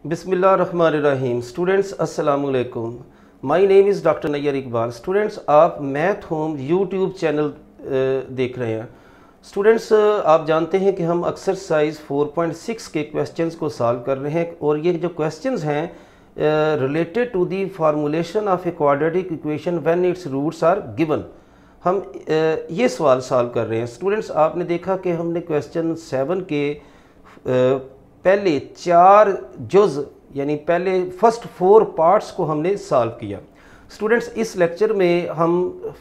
बिस्मिल्लाहिर्रहमानिर्रहीम। स्टूडेंट्स अस्सलाम वालेकुम। My name is doctor Naiyar Iqbal. Students आप मैथ होम यूट्यूब चैनल देख रहे हैं। स्टूडेंट्स आप जानते हैं कि हम एक्सरसाइज 4.6 के क्वेश्चंस को सॉल्व कर रहे हैं और ये जो क्वेश्चंस हैं related to the formulation of a quadratic equation when its roots are given, हम ये सवाल सॉल्व कर रहे हैं। स्टूडेंट्स आपने देखा कि हमने क्वेश्चन 7 के पहले 4 जुज़ यानी पहले फर्स्ट 4 पार्ट्स को हमने सॉल्व किया। स्टूडेंट्स इस लेक्चर में हम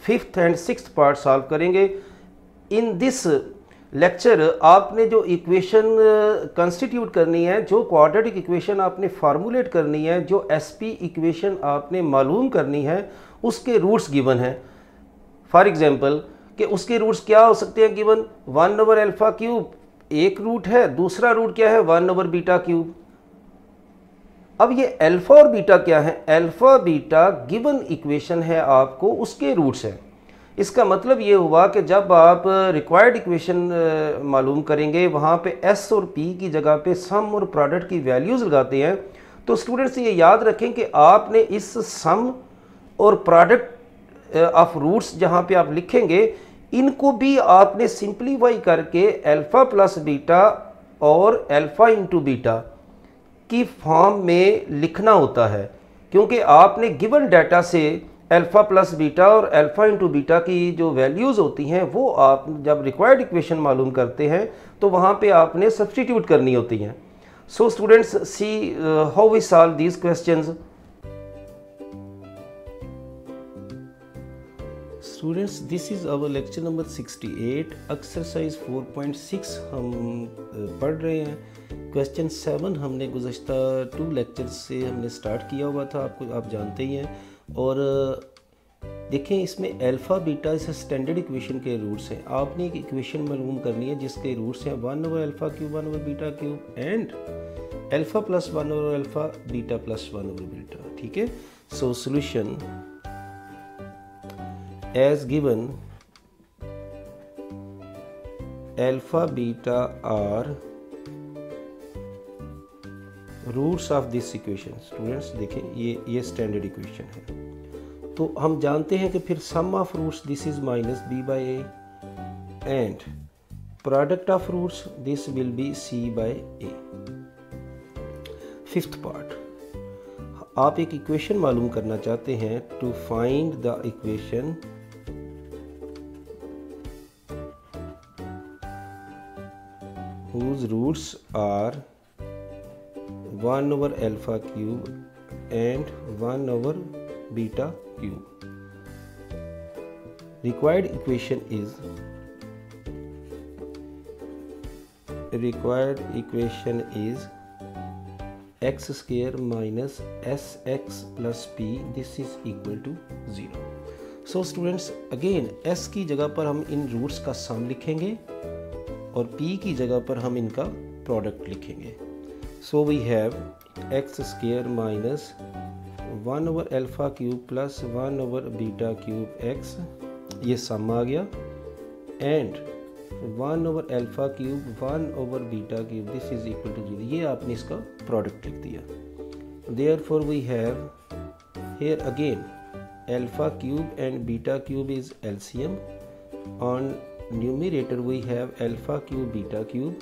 5th and 6th part solve करेंगे। इन दिस लेक्चर आपने जो इक्वेशन कंस्टिट्यूट करनी है, जो क्वाड्रेटिक इक्वेशन आपने फार्मूलेट करनी है, जो एसपी इक्वेशन आपने मालूम करनी है, उसके रूट्स गिवन हैं। फॉर एग्जांपल कि उसके रूट्स क्या हो सकते हैं गिवन 1 ओवर अल्फा क्यूब एक रूट है, दूसरा रूट क्या है 1 ओवर बीटा क्यूब। अब ये अल्फा और बीटा क्या है? अल्फा बीटा गिवन इक्वेशन है आपको, उसके रूट्स हैं। इसका मतलब ये हुआ कि जब आप रिक्वायर्ड इक्वेशन मालूम करेंगे, वहाँ पे एस और पी की जगह पे सम और प्रोडक्ट की वैल्यूज़ लगाते हैं, तो स्टूडेंट्स ये याद रखें कि आपने इस सम और प्रोडक्ट ऑफ रूट्स जहाँ पे आप लिखेंगे, इनको भी आपने सिंप्लीफाई करके अल्फ़ा प्लस बीटा और अल्फ़ा इंटू बीटा की फॉर्म में लिखना होता है, क्योंकि आपने गिवन डाटा से अल्फ़ा प्लस बीटा और अल्फ़ा इंटू बीटा की जो वैल्यूज़ होती हैं वो आप जब रिक्वायर्ड इक्वेशन मालूम करते हैं तो वहाँ पे आपने सब्स्टिट्यूट करनी होती हैं। So students see how we solve these questions. Students this is our lecture number 68, exercise 4.6 हम पढ़ रहे हैं। क्वेश्चन 7 हमने गुज़श्ता 2 लेक्चर्स से हमने स्टार्ट किया हुआ था, आप जानते ही हैं। और देखें इसमें अल्फ़ा बीटा इस स्टैंडर्ड इक्वेशन के रूट्स हैं। आपने एक इक्वेशन मालूम करनी है जिसके रूट्स हैं 1 over alpha cube 1 over beta cube and alpha plus 1 over alpha beta plus 1 over beta. ठीक है, so solution as given alpha beta are roots of this equation. Students देखें ये स्टैंडर्ड इक्वेशन है, तो हम जानते हैं कि फिर sum of roots this is minus b by a and product of roots this will be c by a. 5th part, आप एक इक्वेशन मालूम करना चाहते हैं to find the equation whose roots are 1 over alpha cube and 1 over beta cube. Required equation is x square minus sx plus p, this is equal to 0. So students again s की जगह पर हम इन roots का सम लिखेंगे और p की जगह पर हम इनका प्रोडक्ट लिखेंगे। So we have x square minus 1 over alpha cube plus 1 over beta cube x, ये सम आ गया, and 1 over alpha cube 1 over beta cube this is equal to 0, ये आपने इसका प्रोडक्ट लिख दिया। Therefore we have here again alpha cube and beta cube is LCM. On numerator we have alpha cube beta cube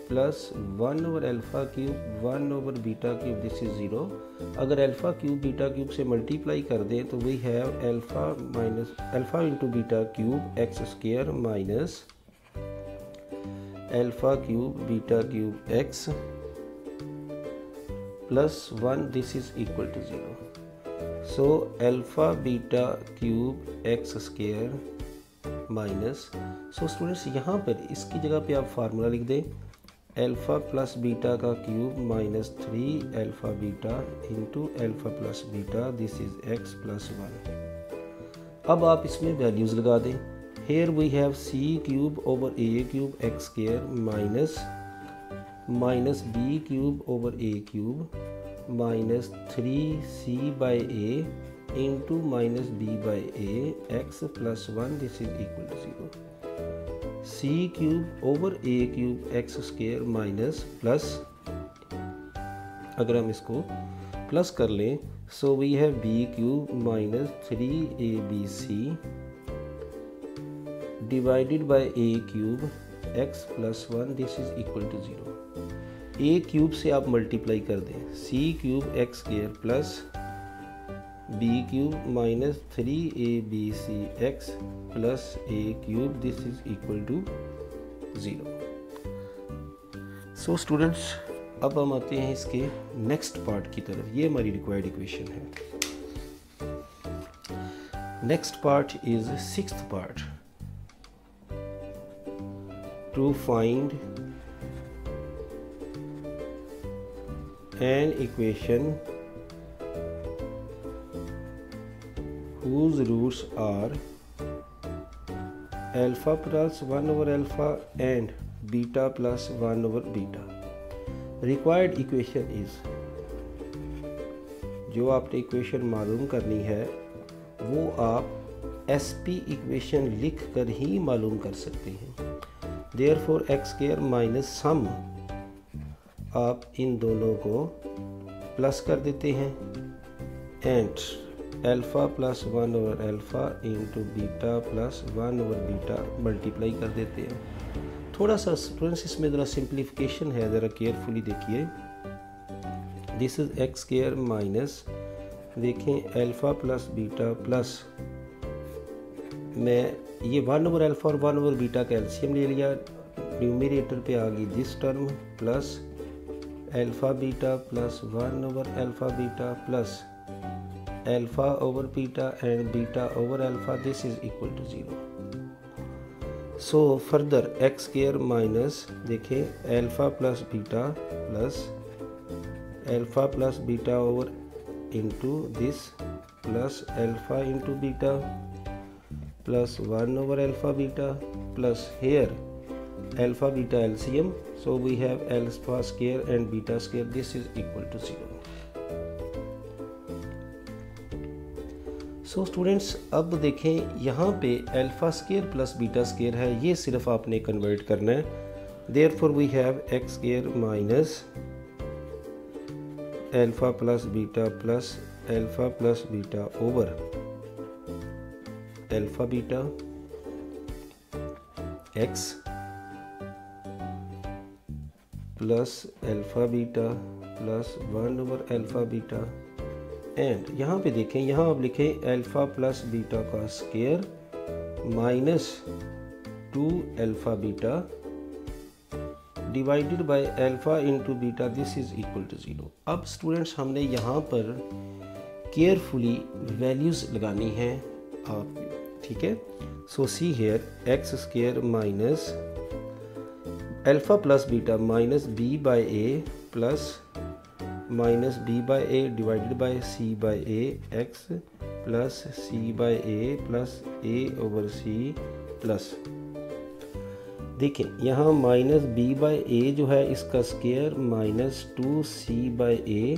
plus 1 over alpha cube 1 over beta cube, this is 0। अगर alpha cube beta cube से multiply कर दें तो we have alpha minus alpha into beta cube x square minus alpha cube beta cube x plus 1, this is equal to 0। so alpha beta cube x square minus, so students यहाँ पर इसकी जगह पे आप formula लिख दें alpha plus beta का cube minus 3 alpha beta into alpha plus beta, this is x plus 1। अब आप इसमें वैल्यूज़ लगा दें। Here we have c cube over a cube x square minus b cube over a cube minus 3c by a into minus b by a x plus 1, this is equal to 0। c cube over a cube x square minus plus अगर हम इसको plus कर लें, so we have b cube minus 3abc divided by a cube x plus 1, this is equal to 0। A cube से आप multiply कर दें, c cube x square plus b cube minus 3abc x plus a cube, this is equal to 0। So students, अब हम आते हैं इसके next part की तरफ। ये हमारी रिक्वायर्ड इक्वेशन है। Next part is sixth part, to find an equation whose roots are alpha plus 1 over alpha and beta plus 1 over beta। Required equation is, जो आपने इक्वेशन मालूम करनी है वो आप एसपी इक्वेशन लिख कर ही मालूम कर सकते हैं। Therefore x square minus sum, आप इन दोनों को प्लस कर देते हैं and alpha plus 1 over alpha into beta plus 1 over beta multiply कर देते हैं। थोड़ा सा स्टूडेंट्स इसमें ज़रा सिंप्लीफिकेशन है, ज़रा केयरफुली देखिए। This is x square minus, देखें अल्फ़ा प्लस बीटा प्लस, मैं ये 1 ओवर अल्फ़ा और 1 ओवर बीटा का एलसीएम ले लिया, न्यूमरेटर पे आ गई this term plus alpha beta plus 1 over alpha beta plus alpha over beta and beta over alpha, this is equal to 0। So further x square minus, देखें alpha plus beta plus alpha plus beta over into this plus alpha into beta plus 1 over alpha beta plus here alpha beta LCM, so we have alpha square and beta square, this is equal to 0। So students, अब देखें यहाँ पे alpha square plus beta square है, ये सिर्फ आपने convert करना है। Therefore we have x square minus alpha plus beta over alpha beta x plus alpha beta plus 1 over alpha beta and यहाँ पे देखें, यहाँ आप लिखें अल्फ़ा प्लस बीटा का square minus 2 alpha beta divided by alpha into beta, this is equal to 0। अब students, हमने यहाँ पर केयरफुली वैल्यूज़ लगानी है आप, ठीक है। So c here x square minus alpha plus beta minus b by a plus minus b by a divided by c by a x plus c by a plus a over c plus, देखें यहाँ minus b by a जो है इसका square minus 2c by a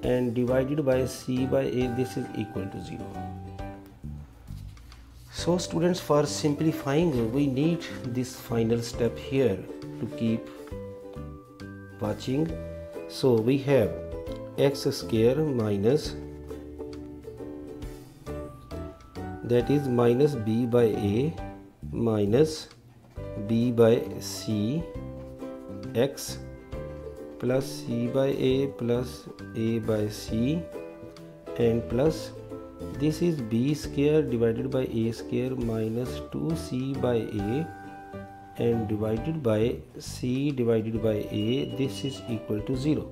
and divided by c by a, this is equal to 0। So students, for simplifying we need this final step here to keep watching। So we have x square minus, that is minus b by a minus b by c x plus c by a plus a by c and plus this is b square divided by a square minus 2c by a and divided by c divided by a, this is equal to 0।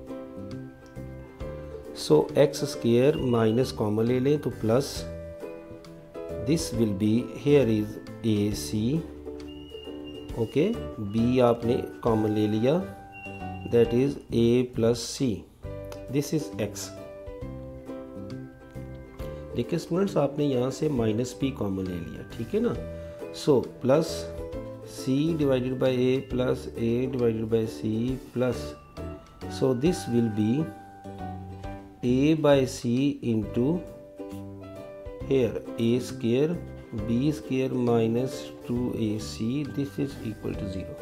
so x square minus common ले लें तो plus this will be, here is ac, okay, b आपने common ले लिया, that is a plus c, this is x। देखिए students, आपने यहाँ से माइनस p कॉमन ले लिया, ठीक है ना। So plus c divided by a plus a divided by c plus, so this will be a by c into here a square b square minus 2ac, this is equal to 0।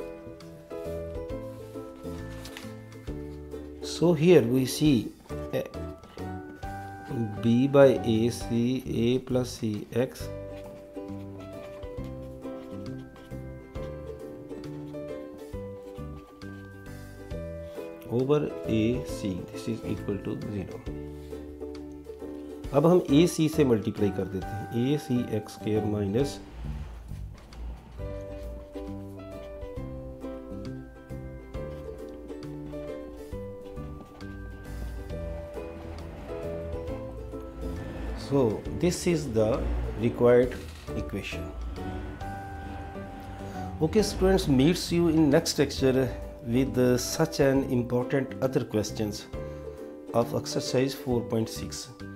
So here we see b by ac, a plus c x over ac, this is equal to 0. अब हम ए सी से multiply कर देते हैं, a c x square minus so this is the required equation. Okay students, meets you in next lecture with such an important other questions of exercise 4.6.